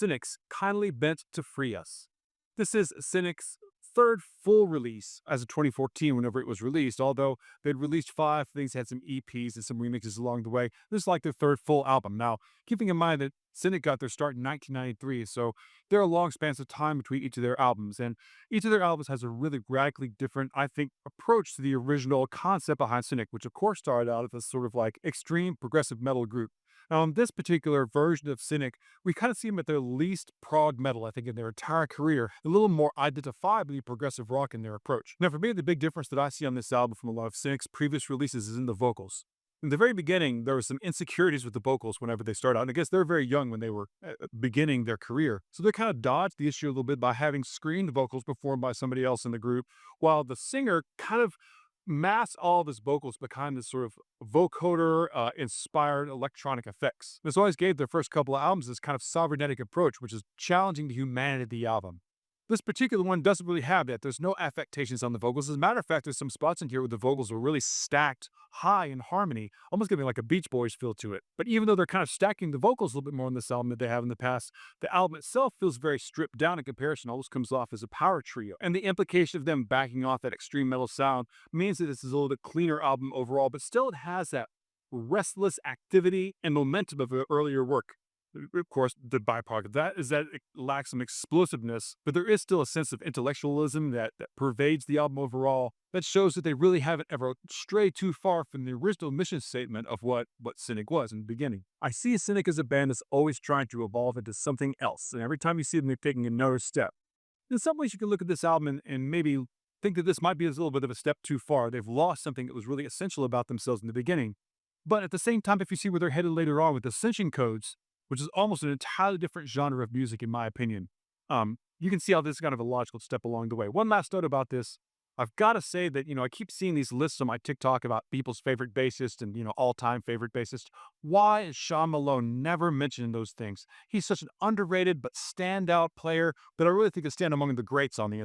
Cynic's kindly bent to free us. This is Cynic's third full release as of 2014 whenever it was released, although they'd released five things, had some EPs and some remixes along the way. This is like their third full album. Now, keeping in mind that Cynic got their start in 1993, so there are long spans of time between each of their albums, and each of their albums has a really radically different, I think, approach to the original concept behind Cynic, which of course started out as a sort of like extreme progressive metal group. Now, in this particular version of Cynic, we kind of see them at their least prog metal, I think, in their entire career, a little more identifiably progressive rock in their approach. Now, for me, the big difference that I see on this album from a lot of Cynic's previous releases is in the vocals. In the very beginning, there were some insecurities with the vocals whenever they start out. And I guess they're very young when they were beginning their career. So they kind of dodged the issue a little bit by having screened vocals performed by somebody else in the group, while the singer kind of masked all of his vocals behind this sort of vocoder inspired electronic effects. This always gave their first couple of albums this kind of cybernetic approach, which is challenging the humanity of the album. This particular one doesn't really have that. There's no affectations on the vocals. As a matter of fact, there's some spots in here where the vocals are really stacked high in harmony, almost giving like a Beach Boys feel to it. But even though they're kind of stacking the vocals a little bit more on this album than they have in the past, the album itself feels very stripped down in comparison. Almost comes off as a power trio. And the implication of them backing off that extreme metal sound means that this is a little bit cleaner album overall, but still it has that restless activity and momentum of their earlier work. Of course, the byproduct of that is that it lacks some explosiveness, but there is still a sense of intellectualism that pervades the album overall that shows that they really haven't ever strayed too far from the original mission statement of what Cynic was in the beginning. I see Cynic as a band that's always trying to evolve into something else, and every time you see them, they're taking another step. In some ways, you can look at this album and maybe think that this might be a little bit of a step too far. They've lost something that was really essential about themselves in the beginning. But at the same time, if you see where they're headed later on with Ascension Codes, which is almost an entirely different genre of music, in my opinion. You can see how this is kind of a logical step along the way. One last note about this. I've got to say that, I keep seeing these lists on my TikTok about people's favorite bassist and, all-time favorite bassist. Why is Sean Malone never mentioning those things? He's such an underrated but standout player that I really think is stand among the greats on the